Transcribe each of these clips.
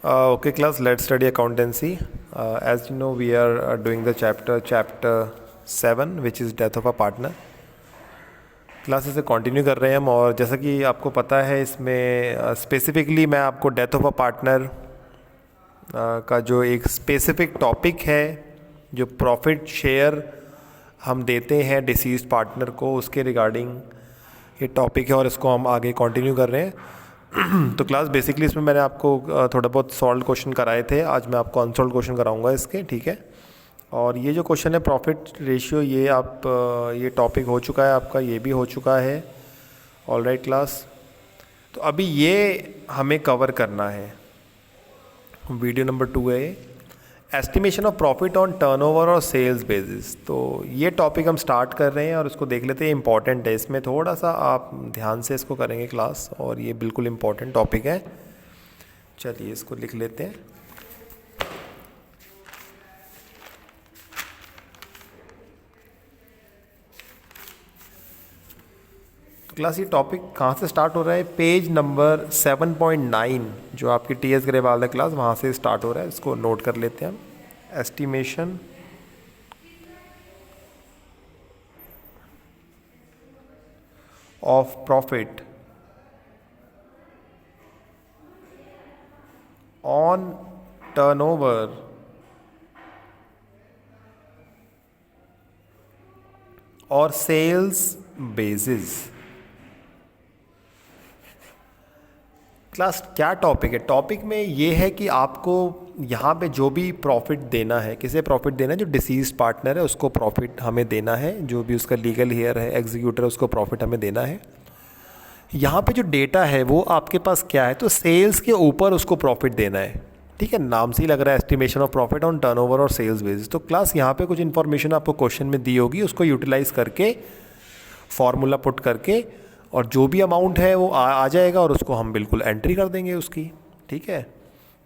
Okay, class, let's study accountancy. As you know, we are doing the chapter 7, which is death of a partner. Class इसे continue कर रहे हैं हम, और जैसा कि आपको पता है इसमें स्पेसिफिकली मैं आपको डेथ ऑफ अ पार्टनर का जो एक स्पेसिफिक टॉपिक है, जो प्रॉफिट शेयर हम देते हैं डिसीज्ड पार्टनर को, उसके रिगार्डिंग ये टॉपिक है और इसको हम आगे कंटिन्यू कर रहे हैं। तो क्लास बेसिकली इसमें मैंने आपको थोड़ा बहुत सॉल्व क्वेश्चन कराए थे, आज मैं आपको अनसॉल्व क्वेश्चन कराऊंगा इसके, ठीक है। और ये जो क्वेश्चन है प्रॉफिट रेशियो, ये ये टॉपिक हो चुका है आपका, ये भी हो चुका है। ऑलराइट क्लास, तो अभी ये हमें कवर करना है, वीडियो नंबर 2 है, estimation of profit on turnover और सेल्स बेसिस। तो ये टॉपिक हम स्टार्ट कर रहे हैं और इसको देख लेते हैं, इंपॉर्टेंट है, इसमें थोड़ा सा आप ध्यान से इसको करेंगे क्लास, और ये बिल्कुल इंपॉर्टेंट टॉपिक है। चलिए इसको लिख लेते हैं। तो क्लास ये टॉपिक कहाँ से स्टार्ट हो रहा है? पेज नंबर 7.9 जो आपकी TS ग्रेवाल है क्लास, वहाँ से स्टार्ट हो रहा है, इसको नोट कर लेते हैं हम। Estimation of profit on turnover और सेल्स बेसिस। क्लास क्या टॉपिक है? टॉपिक में ये है कि आपको यहाँ पे जो भी प्रॉफिट देना है, किसे प्रॉफिट देना है? जो डिसीज्ड पार्टनर है उसको प्रॉफिट हमें देना है, जो भी उसका लीगल हेयर है, एग्जीक्यूटर है, उसको प्रॉफिट हमें देना है। यहाँ पे जो डेटा है वो आपके पास क्या है? तो सेल्स के ऊपर उसको प्रॉफिट देना है, ठीक है। नाम से ही लग रहा है estimation of profit on turnover और सेल्स बेसिस। तो क्लास यहाँ पे कुछ इन्फॉर्मेशन आपको क्वेश्चन में दी होगी, उसको यूटिलाइज करके फॉर्मूला पुट करके और जो भी अमाउंट है वो आ जाएगा और उसको हम बिल्कुल एंट्री कर देंगे उसकी, ठीक है।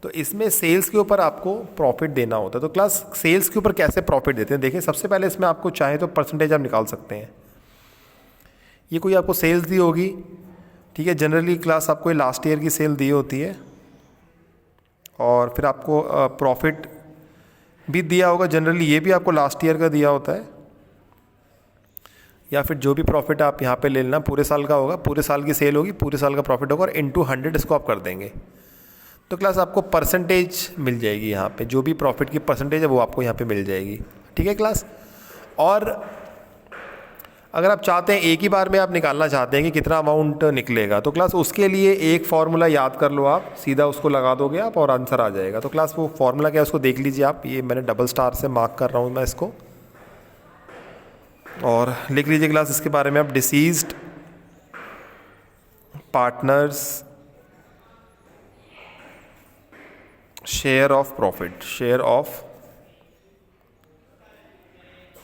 तो इसमें सेल्स के ऊपर आपको प्रॉफिट देना होता है। तो क्लास सेल्स के ऊपर कैसे प्रॉफिट देते हैं? देखिए, सबसे पहले इसमें आपको चाहे तो परसेंटेज आप निकाल सकते हैं। ये कोई आपको सेल्स दी होगी, ठीक है, जनरली क्लास आपको लास्ट ईयर की सेल दी होती है, और फिर आपको प्रॉफिट भी दिया होगा, जनरली ये भी आपको लास्ट ईयर का दिया होता है, या फिर जो भी प्रॉफिट आप यहाँ पे ले लेना पूरे साल का होगा, पूरे साल की सेल होगी, पूरे साल का प्रॉफिट होगा, और इनटू 100 इसको आप कर देंगे। तो क्लास आपको परसेंटेज मिल जाएगी, यहाँ पे जो भी प्रॉफिट की परसेंटेज है वो आपको यहाँ पे मिल जाएगी, ठीक है क्लास। और अगर आप चाहते हैं एक ही बार में आप निकालना चाहते हैं कि कितना अमाउंट निकलेगा, तो क्लास उसके लिए एक फार्मूला याद कर लो, आप सीधा उसको लगा दोगे आप और आंसर आ जाएगा। तो क्लास वो फार्मूला क्या है उसको देख लीजिए आप, ये मैंने डबल स्टार से मार्क कर रहा हूँ मैं इसको, और लिख लीजिए क्लास इसके बारे में आप, deceased partners share of profit, share of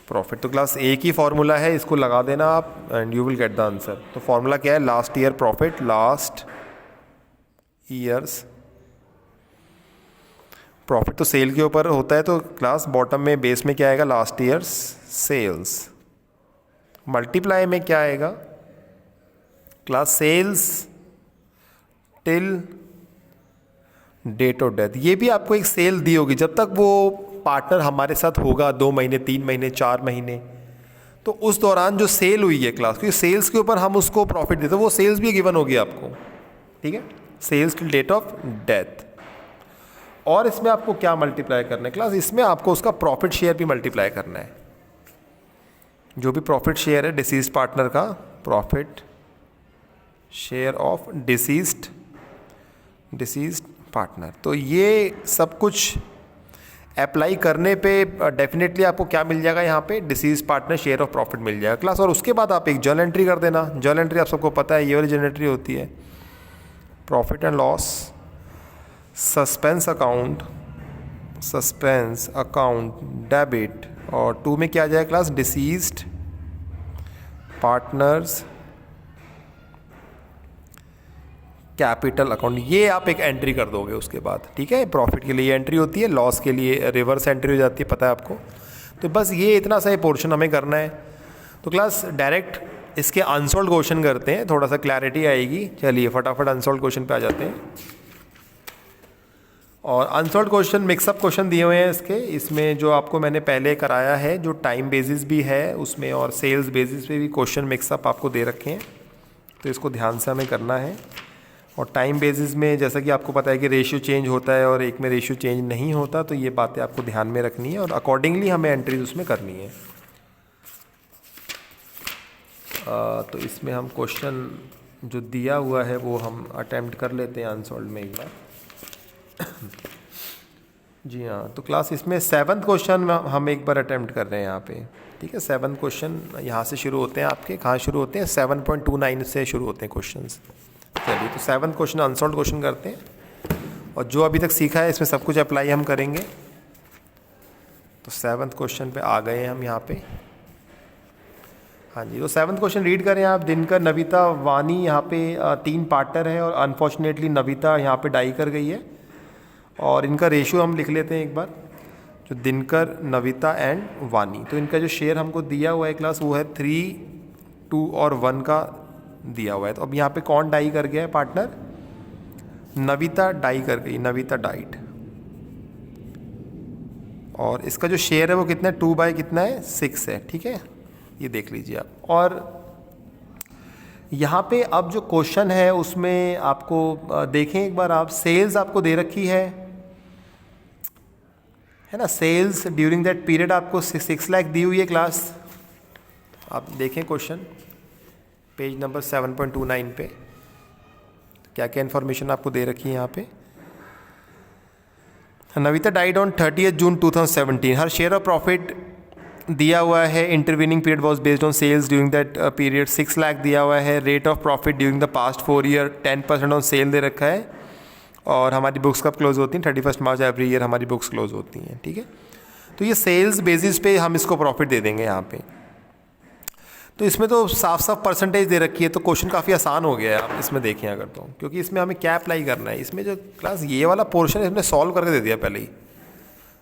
profit. तो क्लास एक ही फॉर्मूला है, इसको लगा देना आप and you will get the answer. तो फॉर्मूला क्या है? Last year profit, last years profit. तो सेल के ऊपर होता है, तो क्लास बॉटम में बेस में क्या आएगा? Last years sales. मल्टीप्लाई में क्या आएगा? Class sales till date of death. ये भी आपको एक सेल दी होगी, जब तक वो पार्टनर हमारे साथ होगा 2 महीने, 3 महीने, 4 महीने, तो उस दौरान जो सेल हुई है क्लास, क्योंकि सेल्स के ऊपर हम उसको प्रॉफिट देते हैं, वो सेल्स भी गिवन होगी आपको, ठीक है, sales till date of death. और इसमें आपको क्या मल्टीप्लाई करना है क्लास? इसमें आपको उसका प्रॉफिट शेयर भी मल्टीप्लाई करना है, जो भी प्रॉफिट शेयर है डिसीज्ड पार्टनर का, profit share of deceased partner. तो ये सब कुछ अप्लाई करने पे डेफिनेटली आपको क्या मिल जाएगा? यहाँ पे deceased partner share of profit मिल जाएगा क्लास। और उसके बाद आप एक जर्नल एंट्री कर देना। जर्नल एंट्री आप सबको पता है, ये वाली जर्नल एंट्री होती है profit and loss, suspense account debit, और 2 में क्या आ जाएगा class? Deceased partners capital account. ये आप एक एंट्री कर दोगे उसके बाद, ठीक है। प्रॉफिट के लिए एंट्री होती है, लॉस के लिए रिवर्स एंट्री हो जाती है, पता है आपको। तो बस ये इतना सा ही पोर्शन हमें करना है। तो क्लास डायरेक्ट इसके अनसॉल्व्ड क्वेश्चन करते हैं, थोड़ा सा क्लैरिटी आएगी। चलिए फटाफट अनसॉल्व्ड क्वेश्चन पे आ जाते हैं। और अनसॉल्व क्वेश्चन मिक्सअप क्वेश्चन दिए हुए हैं इसके, इसमें जो आपको मैंने पहले कराया है जो टाइम बेसिस भी है उसमें और सेल्स बेसिस पे भी क्वेश्चन मिक्सअप आपको दे रखे हैं, तो इसको ध्यान से हमें करना है। और टाइम बेसिस में जैसा कि आपको पता है कि रेशियो चेंज होता है और एक में रेशियो चेंज नहीं होता, तो ये बातें आपको ध्यान में रखनी है और अकॉर्डिंगली हमें एंट्रीज उसमें करनी है। तो इसमें हम क्वेश्चन जो दिया हुआ है वो हम अटेम्प्ट कर लेते हैं अनसॉल्व में एक बार। जी हाँ, तो क्लास इसमें 7th क्वेश्चन हम एक बार अटेम्प्ट कर रहे हैं यहाँ पे, ठीक है। 7th क्वेश्चन यहाँ से शुरू होते हैं आपके, कहाँ शुरू होते हैं 7.29 से शुरू होते हैं क्वेश्चंस। चलिए, तो 7th क्वेश्चन अनसॉल्व क्वेश्चन करते हैं और जो अभी तक सीखा है इसमें सब कुछ अप्लाई हम करेंगे। तो 7th क्वेश्चन पे आ गए हैं हम यहाँ पे। हाँ जी, तो 7th क्वेश्चन रीड करें आप। दिनकर, नविता, वानी यहाँ पे 3 पार्टनर हैं और अनफॉर्चुनेटली नविता यहाँ पे डाई कर गई है और इनका रेशियो हम लिख लेते हैं एक बार, जो दिनकर, नविता एंड वानी। तो इनका जो शेयर हमको दिया हुआ है क्लास वो है 3, 2 और 1 का दिया हुआ है। तो अब यहाँ पे कौन डाई कर गया है पार्टनर? नविता डाई कर गई, नविता डाइट। और इसका जो शेयर है वो कितना है, 2 बाय कितना है 6 है, ठीक है, ये देख लीजिए आप। और यहाँ पे अब जो क्वेश्चन है उसमें आपको देखें एक बार आप, सेल्स आपको दे रखी है ना। सेल्स ड्यूरिंग दैट पीरियड आपको 6 लाख दी हुई है क्लास। आप देखें क्वेश्चन पेज नंबर 7.29 पे क्या क्या इन्फॉर्मेशन आपको दे रखी है यहाँ पे। Navita died on 30 June 2017। Her share of profit दिया हुआ है, intervening period was based on sales during that period 6 lakh दिया हुआ है। Rate of profit during the past 4 year 10% on sale दे रखा है। और हमारी बुक्स कब क्लोज होती हैं, 31 मार्च एवरी ईयर हमारी बुक्स क्लोज होती हैं, ठीक है। तो ये सेल्स बेसिस पे हम इसको प्रॉफिट दे देंगे यहाँ पे। तो इसमें तो साफ साफ परसेंटेज दे रखी है, तो क्वेश्चन काफ़ी आसान हो गया है। आप इसमें देखें अगर तो, क्योंकि इसमें हमें क्या अप्लाई करना है, इसमें जो क्लास ये वाला पोर्शन है इसमें सॉल्व करके दे दिया पहले ही,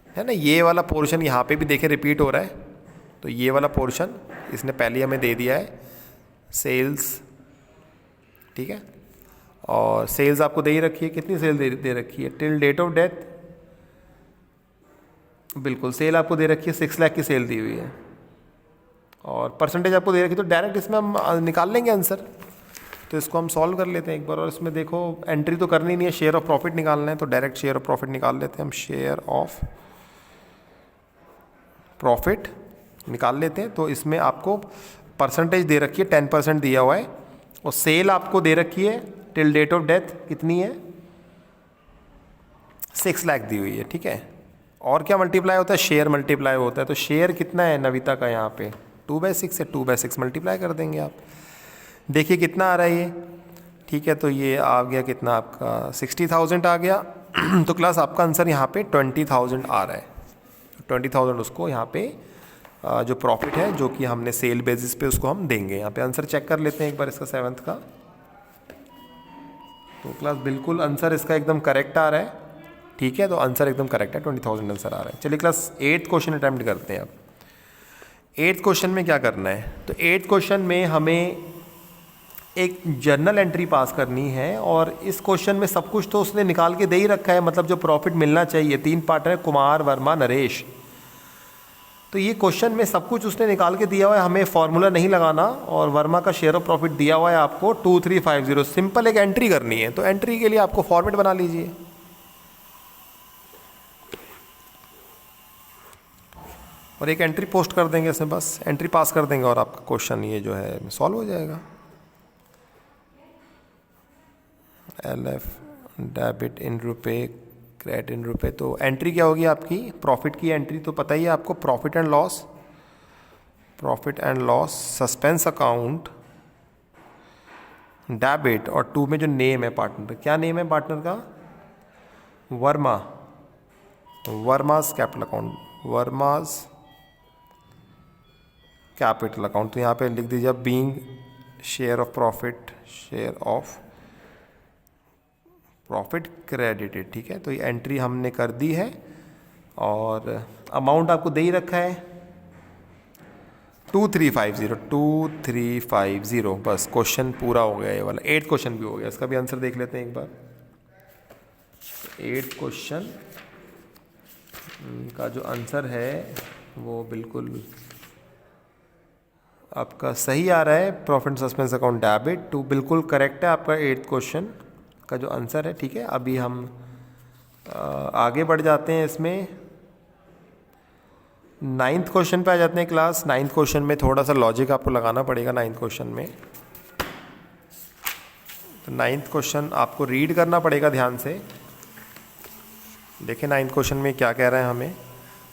है ना। ये वाला पोर्शन यहाँ पे भी देखें रिपीट हो रहा है, तो ये वाला पोर्शन इसने पहले हमें दे दिया है सेल्स, ठीक है। और सेल्स आपको दे ही रखी है, कितनी सेल दे रखी है टिल डेट ऑफ डेथ, बिल्कुल सेल आपको दे रखी है 6 लाख की सेल दी हुई है। और परसेंटेज आपको दे रखी है, तो डायरेक्ट इसमें हम निकाल लेंगे आंसर। तो इसको हम सॉल्व कर लेते हैं एक बार। और इसमें देखो एंट्री तो करनी नहीं है, शेयर ऑफ प्रॉफिट निकालना है, तो डायरेक्ट शेयर ऑफ प्रॉफिट निकाल लेते हैं हम। शेयर ऑफ प्रॉफिट निकाल लेते हैं। तो इसमें आपको परसेंटेज दे रखी है 10% दिया हुआ है और सेल आपको दे रखी है टिल डेट ऑफ डेथ कितनी है 6 लाख दी हुई है, ठीक है। और क्या मल्टीप्लाई होता है, शेयर मल्टीप्लाई होता है। तो शेयर कितना है नविता का यहाँ पे 2/6 है, 2/6 मल्टीप्लाई कर देंगे आप। देखिए कितना आ रहा है ये, ठीक है। तो ये आ गया कितना आपका 60,000 आ गया। तो क्लास आपका आंसर यहाँ पे 20,000 आ रहा है। 20,000 उसको यहाँ पे जो प्रॉफिट है जो कि हमने सेल बेसिस पे उसको हम देंगे। यहाँ पे आंसर चेक कर लेते हैं एक बार इसका 7th का। तो क्लास बिल्कुल आंसर इसका एकदम करेक्ट आ रहा है, ठीक है। तो आंसर एकदम करेक्ट है, 20,000 आंसर आ रहा है। चलिए क्लास 8th क्वेश्चन अटैम्प्ट करते हैं अब। 8th क्वेश्चन में क्या करना है, तो 8th क्वेश्चन में हमें एक जर्नल एंट्री पास करनी है। और इस क्वेश्चन में सब कुछ तो उसने निकाल के दे ही रखा है, मतलब जो प्रॉफिट मिलना चाहिए। 3 पार्टनर है, कुमार, वर्मा, नरेश। तो ये क्वेश्चन में सब कुछ उसने निकाल के दिया हुआ है, हमें फॉर्मूला नहीं लगाना। और वर्मा का शेयर ऑफ प्रॉफिट दिया हुआ है आपको 2350। सिंपल एक एंट्री करनी है, तो एंट्री के लिए आपको फॉर्मेट बना लीजिए। और एक एंट्री पोस्ट कर देंगे इसमें, बस एंट्री पास कर देंगे और आपका क्वेश्चन ये जो है सॉल्व हो जाएगा। LF डेबिट इन रुपए, क्रेडिट इन रुपए। तो एंट्री क्या होगी आपकी, प्रॉफिट की एंट्री तो पता ही है आपको, profit and loss, profit and loss, suspense account, debit. और 2 में जो नेम है पार्टनर, क्या नेम है पार्टनर का, Verma, Verma's capital account, Verma's capital account. तो यहाँ पे लिख दीजिए being share of profit, share of profit credited, ठीक है। तो ये एंट्री हमने कर दी है और अमाउंट आपको दे ही रखा है 2350। बस क्वेश्चन पूरा हो गया ये वाला। 8th क्वेश्चन भी हो गया, इसका भी आंसर देख लेते हैं एक बार। 8th क्वेश्चन का जो आंसर है वो बिल्कुल आपका सही आ रहा है। Profit and suspense account debit to बिल्कुल करेक्ट है आपका 8th क्वेश्चन का जो आंसर है। ठीक है, अभी हम आगे बढ़ जाते हैं। इसमें 9th क्वेश्चन पे आ जाते हैं क्लास। 9th क्वेश्चन में थोड़ा सा लॉजिक आपको लगाना पड़ेगा 9th क्वेश्चन में। तो 9th क्वेश्चन आपको रीड करना पड़ेगा ध्यान से। देखें 9th क्वेश्चन में क्या कह रहे हैं हमें।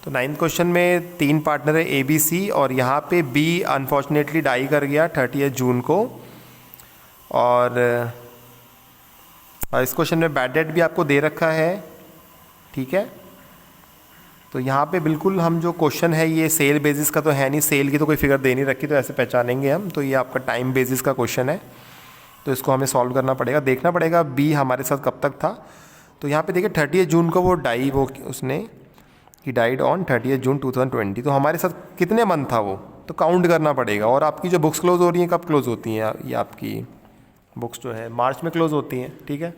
तो 9th क्वेश्चन में 3 पार्टनर है ए बी सी, और यहाँ पे बी अनफॉर्चुनेटली डाई कर गया 30 जून को। और इस क्वेश्चन में बैड डेट भी आपको दे रखा है। ठीक है, तो यहाँ पे बिल्कुल हम जो क्वेश्चन है ये सेल बेसिस का तो है नहीं, सेल की तो कोई फिगर दे नहीं रखी, तो ऐसे पहचानेंगे हम। तो ये आपका टाइम बेसिस का क्वेश्चन है, तो इसको हमें सॉल्व करना पड़ेगा। देखना पड़ेगा बी हमारे साथ कब तक था। तो यहाँ पे देखिए 30 जून को वो उसने ही डाइड ऑन 30 जून 2020। तो हमारे साथ कितने मंथ था वो, तो काउंट करना पड़ेगा। और आपकी जो बुक्स क्लोज हो रही हैं कब क्लोज होती हैं, ये आपकी बुक्स जो है मार्च में क्लोज होती हैं। ठीक है,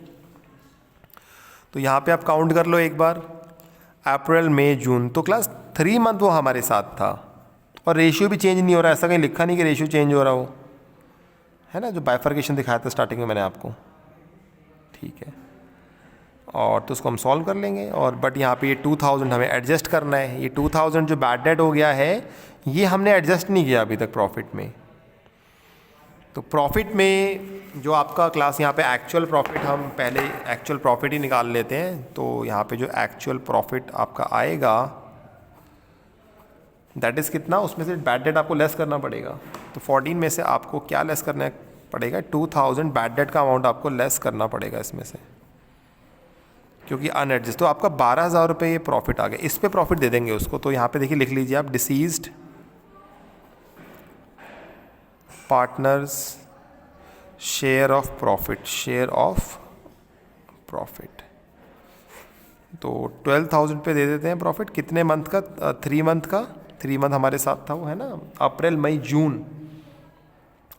तो यहाँ पे आप काउंट कर लो एक बार, अप्रैल मई जून। तो क्लास 3 मंथ वो हमारे साथ था, और रेशियो भी चेंज नहीं हो रहा। ऐसा कहीं लिखा नहीं कि रेशियो चेंज हो रहा हो, है ना, जो बाइफर्केशन दिखाया था स्टार्टिंग में मैंने आपको। ठीक है, और तो उसको हम सॉल्व कर लेंगे। और बट यहाँ पे ये 2000 हमें एडजस्ट करना है। ये 2000 जो बैड डेट हो गया है ये हमने एडजस्ट नहीं किया अभी तक प्रॉफिट में। तो प्रॉफिट में जो आपका क्लास यहाँ पे एक्चुअल प्रॉफिट, हम पहले एक्चुअल प्रॉफिट ही निकाल लेते हैं। तो यहाँ पे जो एक्चुअल प्रॉफिट आपका आएगा दैट इज़ कितना, उसमें से बैड डेट आपको लेस करना पड़ेगा। तो 14 में से आपको क्या लेस करना पड़ेगा, 2000 बैड डेट का अमाउंट आपको लेस करना पड़ेगा इसमें से, क्योंकि अनएडजस्ट। तो आपका 12,000 रुपये ये प्रॉफिट आ गया, इस पे प्रॉफिट दे देंगे उसको। तो यहाँ पे देखिए लिख लीजिए आप, deceased partners share of profit, share of profit. तो 12,000 पे दे देते हैं प्रॉफिट। कितने मंथ का, 3 मंथ का, 3 मंथ हमारे साथ था वो, है ना, अप्रैल मई जून।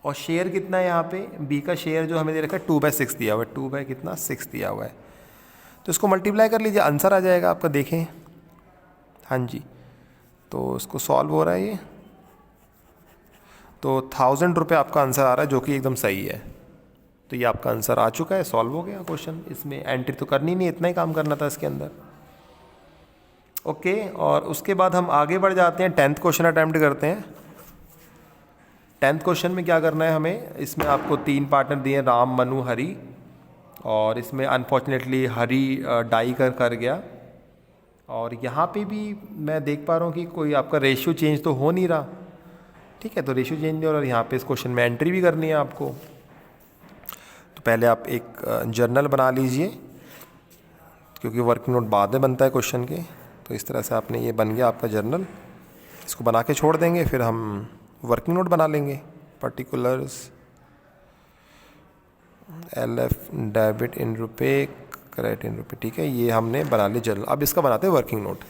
और शेयर कितना है यहाँ पे, बी का शेयर जो हमें दे रखा है 2/6 दिया हुआ है, 2/6 दिया हुआ है। तो इसको मल्टीप्लाई कर लीजिए, आंसर आ जाएगा आपका। देखें, हाँ जी, तो इसको सॉल्व हो रहा है ये। तो 1000 रुपये आपका आंसर आ रहा है, जो कि एकदम सही है। तो ये आपका आंसर आ चुका है, सॉल्व हो गया क्वेश्चन। इसमें एंट्री तो करनी नहीं, इतना ही काम करना था इसके अंदर। ओके, और उसके बाद हम आगे बढ़ जाते हैं, 10th क्वेश्चन अटैम्प्ट करते हैं। 10th क्वेश्चन में क्या करना है हमें, इसमें आपको 3 पार्टनर दिए, राम, मनु, हरी। और इसमें अनफॉर्चुनेटली हरी डाई कर गया। और यहाँ पे भी मैं देख पा रहा हूँ कि कोई आपका रेशियो चेंज तो हो नहीं रहा। ठीक है, तो रेशियो चेंज नहीं हो रहा, और यहाँ पे इस क्वेश्चन में एंट्री भी करनी है आपको। तो पहले आप एक जर्नल बना लीजिए, क्योंकि वर्किंग नोट बाद में बनता है क्वेश्चन के। तो इस तरह से आपने, ये बन गया आपका जर्नल। इसको बना के छोड़ देंगे, फिर हम वर्किंग नोट बना लेंगे। पर्टिकुलर्स LF डेबिट इन रुपए, क्रेडिट इन रुपए। ठीक है, ये हमने बना लिया जर्नल। अब इसका बनाते हैं वर्किंग नोट।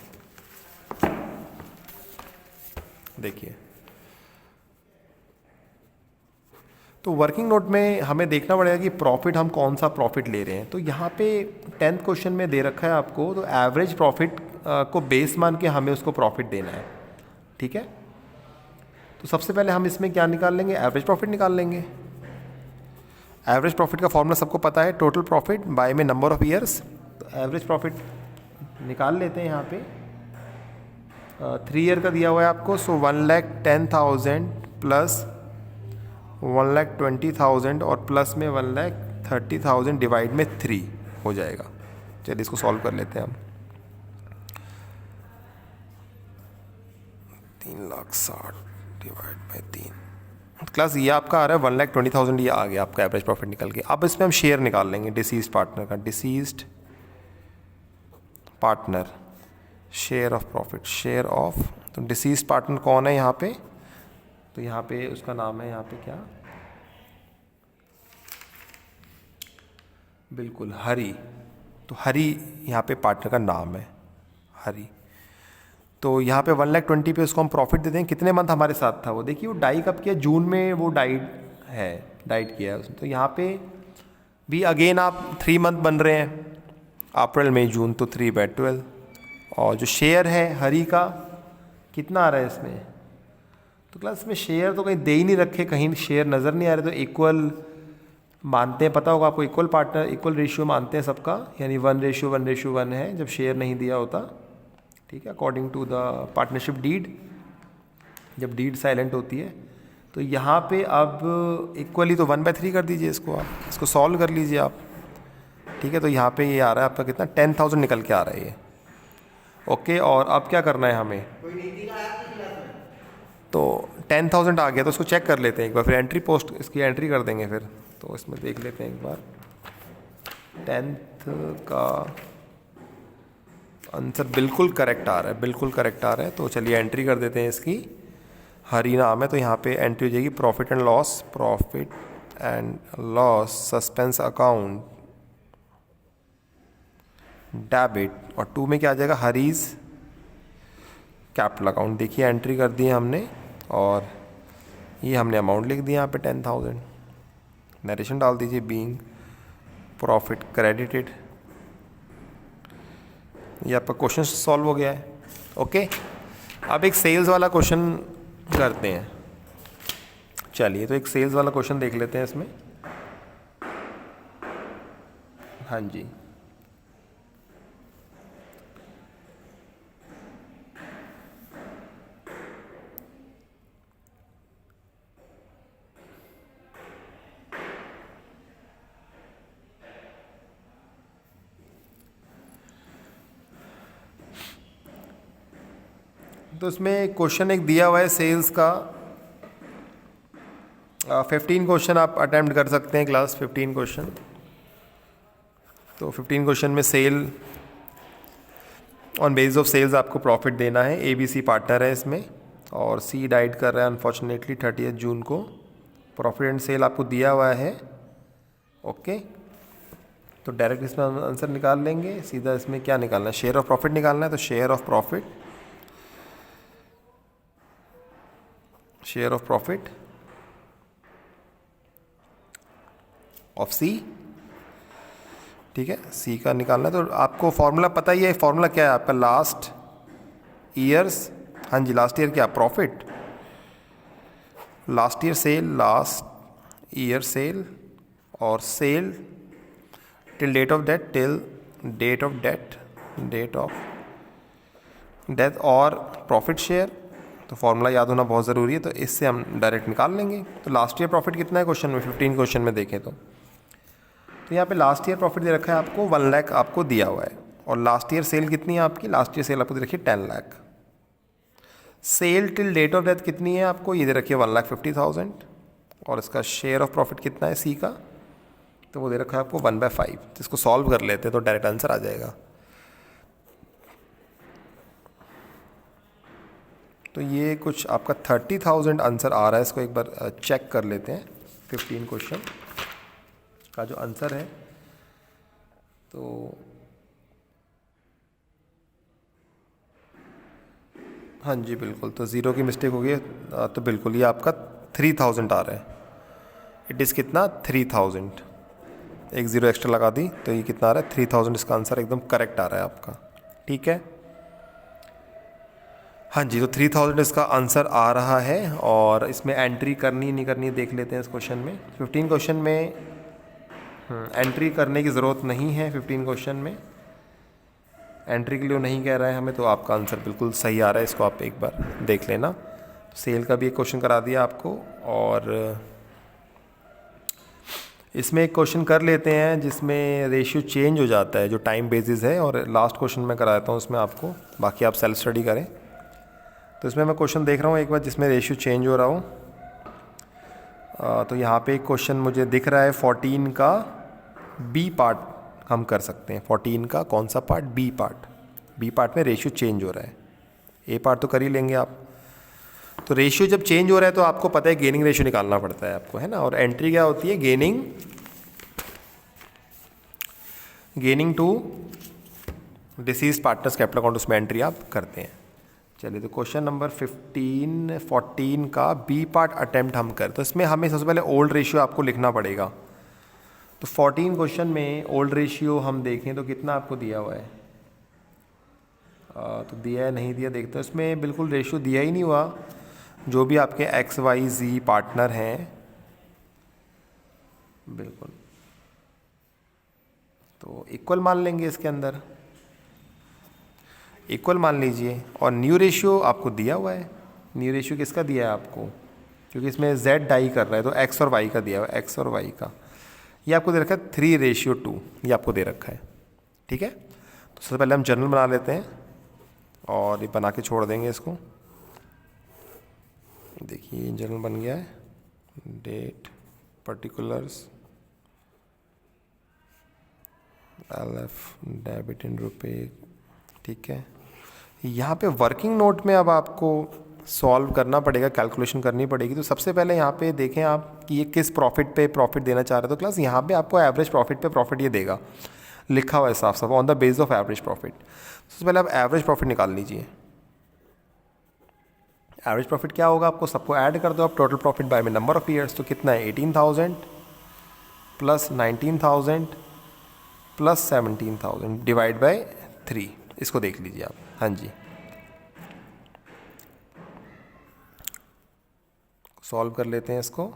देखिए, तो वर्किंग नोट में हमें देखना पड़ेगा कि प्रॉफिट हम कौन सा प्रॉफिट ले रहे हैं। तो यहाँ पे 10th क्वेश्चन में दे रखा है आपको, तो एवरेज प्रॉफिट को बेस मान के हमें उसको प्रॉफिट देना है। ठीक है, तो सबसे पहले हम इसमें क्या निकाल लेंगे, एवरेज प्रॉफिट निकाल लेंगे। एवरेज प्रॉफिट का फॉर्मूला सबको पता है, टोटल प्रॉफिट बाय में नंबर ऑफ ईयर्स। तो एवरेज प्रॉफिट निकाल लेते हैं यहाँ पे। 3 ईयर का दिया हुआ है आपको, सो 1,10,000 प्लस 1,20,000 और प्लस में 1,30,000 डिवाइड में 3 हो जाएगा। चलिए इसको सॉल्व कर लेते हैं हम। 3,60,000 डिवाइड बाई 3। क्लास ये आपका आ रहा है 1,20,000, ये आ गया आपका एवरेज प्रॉफिट निकल के। अब इसमें हम शेयर निकाल लेंगे डिसीज्ड पार्टनर का। Deceased partner share of profit, share of. तो डिसीज्ड पार्टनर कौन है यहाँ पे, तो यहाँ पे उसका नाम है, यहाँ पे क्या, बिल्कुल हरी। तो हरी यहाँ पे पार्टनर का नाम है, हरी। तो यहाँ पे 1,20,000 पे उसको हम प्रॉफिट देते हैं। कितने मंथ हमारे साथ था वो, देखिए वो डाई कब किया, जून में वो डाइड किया है उसने। तो यहाँ पे भी अगेन आप 3 मंथ बन रहे हैं। अप्रैल मई जून तो 3/12। और जो शेयर है हरी का कितना आ रहा है इसमें, तो क्लास में शेयर तो कहीं दे ही नहीं रखे, कहीं शेयर नज़र नहीं आ रहे, तो इक्वल मानते हैं, पता होगा आपको, इक्वल पार्टनर इक्वल रेशियो मानते हैं सबका, यानी 1:1:1 है जब शेयर नहीं दिया होता। ठीक है, according to the partnership deed, जब डीड साइलेंट होती है। तो यहाँ पे अब इक्वली तो 1/3 कर दीजिए इसको, आप इसको सॉल्व कर लीजिए आप। ठीक है, तो यहाँ पे ये आ रहा है आपका कितना, 10,000 निकल के आ रहा है ये। ओके, और अब क्या करना है हमें, तो 10,000 आ गया, तो उसको चेक कर लेते हैं एक बार, फिर एंट्री पोस्ट इसकी एंट्री कर देंगे फिर। तो इसमें देख लेते हैं एक बार, 10th का आंसर बिल्कुल करेक्ट आ रहा है, बिल्कुल करेक्ट आ रहा है। तो चलिए एंट्री कर देते हैं इसकी, हरी नाम है, तो यहाँ पे एंट्री हो जाएगी profit and loss suspense account debit, और 2 में क्या आ जाएगा, हरीज कैपिटल अकाउंट। देखिए एंट्री कर दी है हमने, और ये हमने अमाउंट लिख दिया यहाँ पे 10,000। नरेशन डाल दीजिए, बीइंग प्रॉफिट क्रेडिटेड। ये आपका क्वेश्चन सॉल्व हो गया है। ओके, अब एक सेल्स वाला क्वेश्चन करते हैं। चलिए, तो एक सेल्स वाला क्वेश्चन देख लेते हैं इसमें। हाँ जी, तो इसमें क्वेश्चन एक दिया हुआ है सेल्स का, 15 क्वेश्चन आप अटेम्प्ट कर सकते हैं क्लास, 15 क्वेश्चन। तो 15 क्वेश्चन में sale on basis of sales आपको प्रॉफिट देना है। ABC पार्टनर है इसमें, और C डाइड कर रहा है अनफॉर्चुनेटली 30 जून को। प्रॉफिट एंड सेल आपको दिया हुआ है। ओके, तो डायरेक्ट इसमें आंसर निकाल लेंगे सीधा। इसमें क्या निकालना है, शेयर ऑफ प्रॉफिट निकालना है, तो share of profit of C। ठीक है, C का निकालना है, तो आपको फॉर्मूला पता ही है। फॉर्मूला क्या है आपका, लास्ट ईयर्स, हाँ जी, लास्ट ईयर क्या प्रॉफिट, लास्ट ईयर सेल, और sale till date of death और प्रॉफिट शेयर। तो फॉर्मूला याद होना बहुत ज़रूरी है, तो इससे हम डायरेक्ट निकाल लेंगे। तो लास्ट ईयर प्रॉफिट कितना है क्वेश्चन में, 15 क्वेश्चन में देखें तो यहाँ पे लास्ट ईयर प्रॉफिट दे रखा है आपको 1 लाख आपको दिया हुआ है। और लास्ट ईयर सेल कितनी है आपकी, लास्ट ईयर सेल आपको दे रखी है 10 lakh. Sale till date of death कितनी है आपको, ये दे रखी है 1,50,000। और इसका शेयर ऑफ प्रॉफिट कितना है C का, तो वो दे रखा है आपको 1/5। तो इसको सॉल्व कर लेते हैं तो डायरेक्ट आंसर आ जाएगा। तो ये कुछ आपका 30,000 आंसर आ रहा है। इसको एक बार चेक कर लेते हैं 15 क्वेश्चन का जो आंसर है। तो हाँ जी बिल्कुल, तो ज़ीरो की मिस्टेक हो गई, तो बिल्कुल ये आपका 3,000 आ रहा है। इट इज़ कितना, 3,000, एक ज़ीरो एक्स्ट्रा लगा दी, तो ये कितना आ रहा है 3,000। इसका आंसर एकदम करेक्ट आ रहा है आपका। ठीक है, हाँ जी, तो 3,000 इसका आंसर आ रहा है। और इसमें एंट्री करनी नहीं करनी देख लेते हैं इस क्वेश्चन में। 15 क्वेश्चन में एंट्री करने की ज़रूरत नहीं है। 15 क्वेश्चन में एंट्री के लिए नहीं कह रहा है हमें, तो आपका आंसर बिल्कुल सही आ रहा है। इसको आप एक बार देख लेना। तो सेल का भी एक क्वेश्चन करा दिया आपको, और इसमें एक क्वेश्चन कर लेते हैं जिसमें रेशियो चेंज हो जाता है, जो टाइम बेसिस है। और लास्ट क्वेश्चन मैं कराता हूँ उसमें आपको, बाकी आप सेल्फ स्टडी करें। तो इसमें मैं क्वेश्चन देख रहा हूँ एक बार जिसमें रेशियो चेंज हो रहा हूँ। तो यहाँ पे एक क्वेश्चन मुझे दिख रहा है 14 का B पार्ट हम कर सकते हैं। 14 का कौन सा पार्ट, B पार्ट में रेशियो चेंज हो रहा है। A पार्ट तो कर ही लेंगे आप। तो रेशियो जब चेंज हो रहा है तो आपको पता है गेनिंग रेशियो निकालना पड़ता है आपको, है ना। और एंट्री क्या होती है, gaining to deceased partners capital account, उसमें एंट्री आप करते हैं। चलिए, तो क्वेश्चन नंबर 14 का B पार्ट अटेम्प्ट हम कर, तो इसमें हमें सबसे पहले ओल्ड रेशियो आपको लिखना पड़ेगा। तो 14 क्वेश्चन में ओल्ड रेशियो हम देखें तो कितना आपको दिया हुआ है? तो दिया है नहीं दिया देखते हैं। इसमें बिल्कुल रेशियो दिया ही नहीं हुआ। जो भी आपके एक्स वाई जी पार्टनर हैं, बिल्कुल तो इक्वल मान लेंगे, इसके अंदर इक्वल मान लीजिए। और न्यू रेशियो आपको दिया हुआ है। न्यू रेशियो किसका दिया है आपको? क्योंकि इसमें z डाई कर रहा है तो x और y का दिया हुआ है, x और y का। ये आपको दे रखा है 3:2, ये आपको दे रखा है। ठीक है, तो सबसे पहले हम जर्नल बना लेते हैं और ये बना के छोड़ देंगे इसको। देखिए जर्नल बन गया है, date, particulars, LF, debit in रुपए। ठीक है, यहाँ पे वर्किंग नोट में अब आपको सॉल्व करना पड़ेगा, कैलकुलेशन करनी पड़ेगी। तो सबसे पहले यहाँ पे देखें आप कि ये किस प्रॉफिट पे प्रॉफिट देना चाह रहे हो। तो क्लास यहाँ पे आपको एवरेज प्रॉफिट पे प्रॉफिट ये देगा, लिखा हुआ है साफ साफ, on the base of average profit. सबसे पहले आप एवरेज प्रॉफिट निकाल लीजिए। एवरेज प्रॉफिट क्या होगा? आपको सबको ऐड कर दो आप, टोटल प्रॉफिट बाय में नंबर ऑफ ईयर्स। तो कितना है? 18,000 प्लस 19,000 प्लस 17,000 डिवाइड बाय 3। इसको देख लीजिए आप। हाँ जी, सॉल्व कर लेते हैं इसको।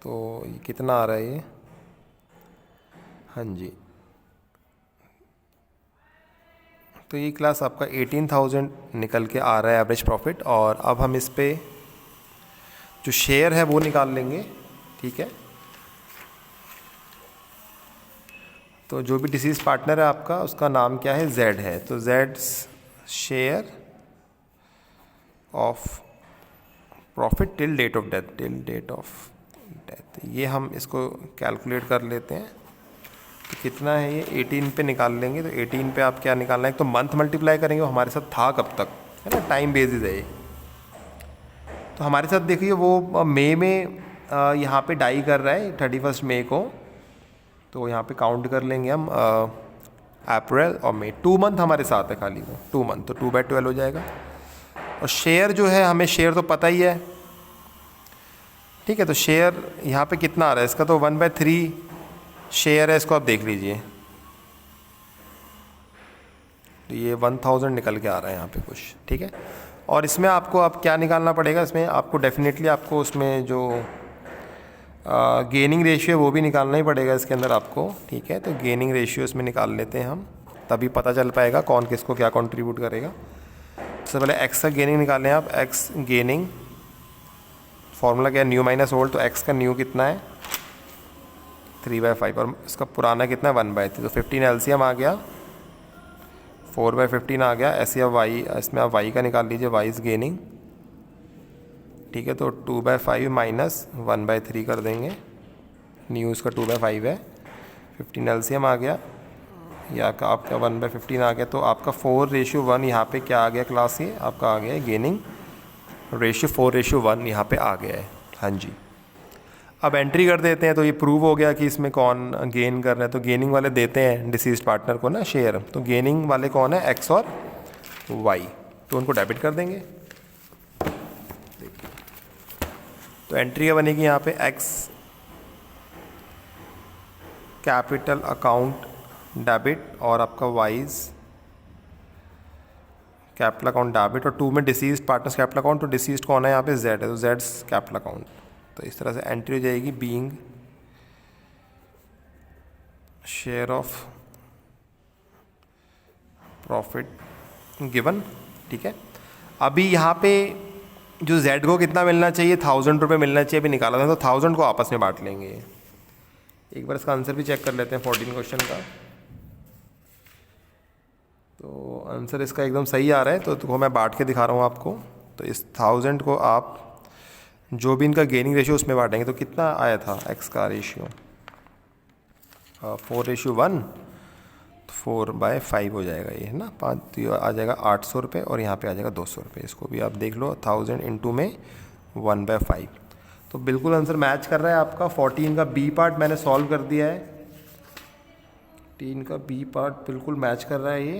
तो ये कितना आ रहा है ये? हाँ जी, तो ये क्लास आपका 18,000 निकल के आ रहा है एवरेज प्रॉफिट। और अब हम इस पे जो शेयर है वो निकाल लेंगे। ठीक है, तो जो भी डिसीज पार्टनर है आपका, उसका नाम क्या है? Z है। तो Z share of profit till date of death, till date of death, ये हम इसको कैलकुलेट कर लेते हैं। तो कितना है ये? 18 पे निकाल लेंगे। तो 18 पे आप क्या निकालना है? एक तो मंथ मल्टीप्लाई करेंगे, वो हमारे साथ था कब तक, है ना, टाइम बेसिस है ये। तो हमारे साथ देखिए वो मई में यहाँ पे डाई कर रहा है 31 मई को। तो यहाँ पे काउंट कर लेंगे हम अप्रैल और मई, 2 मंथ हमारे साथ है खाली वो, 2 मंथ। तो 2/12 हो जाएगा। और शेयर जो है, हमें शेयर तो पता ही है। ठीक है, तो शेयर यहाँ पे कितना आ रहा है इसका? तो 1/3 शेयर है, इसको आप देख लीजिए। तो ये 1000 निकल के आ रहा है यहाँ पे कुछ। ठीक है, और इसमें आपको अब क्या निकालना पड़ेगा? इसमें आपको डेफिनेटली आपको उसमें जो गेनिंग रेशियो है वो भी निकालना ही पड़ेगा इसके अंदर आपको। ठीक है, तो गेनिंग रेशियो इसमें निकाल लेते हैं हम, तभी पता चल पाएगा कौन किसको क्या कंट्रीब्यूट करेगा। सबसे पहले एक्स का गेनिंग निकालें आप। एक्स गेनिंग फॉर्मूला क्या है? New minus old. तो एक्स का न्यू कितना है? 3/5 और इसका पुराना कितना है? 1/3। तो 15 एलसीएम आ गया, 4/15 आ गया। ऐसे अब वाई, इसमें आप वाई का निकाल लीजिए, वाई इज़ गेनिंग। ठीक है, तो 2/5 माइनस 1/3 कर देंगे। न्यू इसका 2/5 है, 15 एलसीएम आ गया, या आपका 1/15 आ गया। तो आपका 4:1 यहाँ पे क्या आ गया क्लास? ये आपका आ गया है गेनिंग रेशियो, 4:1 यहाँ पे आ गया है। हाँ जी, अब एंट्री कर देते हैं। तो ये प्रूव हो गया कि इसमें कौन गेन कर रहा है। तो गेनिंग वाले देते हैं डिसीज पार्टनर को ना शेयर। तो गेनिंग वाले कौन है? एक्स और वाई। तो उनको डेबिट कर देंगे। तो एंट्री क्या बनेगी यहाँ पे? एक्स कैपिटल अकाउंट डेबिट और आपका वाइज कैपिटल अकाउंट डेबिट। और 2 में डिसीज पार्टनर्स कैपिटल अकाउंट। तो डिसीज कौन है यहाँ पे? Z है, तो जेड्स कैपिटल अकाउंट। तो इस तरह से एंट्री हो जाएगी, being share of profit given. ठीक है, अभी यहाँ पे जो Z को कितना मिलना चाहिए? 1000 रुपये मिलना चाहिए, अभी निकाला था। तो 1000 को आपस में बांट लेंगे। एक बार इसका आंसर भी चेक कर लेते हैं 14 क्वेश्चन का। तो आंसर इसका एकदम सही आ रहा है। तो मैं बांट के दिखा रहा हूँ आपको। तो इस 1000 को आप जो भी इनका गेनिंग रेशियो उसमें बांटेंगे। तो कितना आया था एक्स का रेशियो? 4:1, 4/5 हो जाएगा ये, है ना, 5। तो ये आ जाएगा 800 रुपये और यहाँ पे आ जाएगा 200 रुपये। इसको भी आप देख लो, 1000 इंटू में 1/5। तो बिल्कुल आंसर मैच कर रहा है आपका। 14 का बी पार्ट मैंने सॉल्व कर दिया है। 14 का बी पार्ट बिल्कुल मैच कर रहा है ये।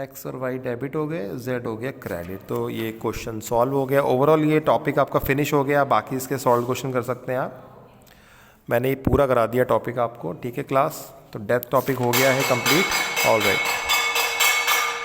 एक्स और वाई डेबिट हो गए, जेड हो गया क्रेडिट। तो ये क्वेश्चन सॉल्व हो गया। ओवरऑल ये टॉपिक आपका फिनिश हो गया। बाकी इसके सॉल्व क्वेश्चन कर सकते हैं आप। मैंने ये पूरा करा दिया टॉपिक आपको, ठीक है क्लास। तो डेथ टॉपिक हो गया है कंप्लीट। All right.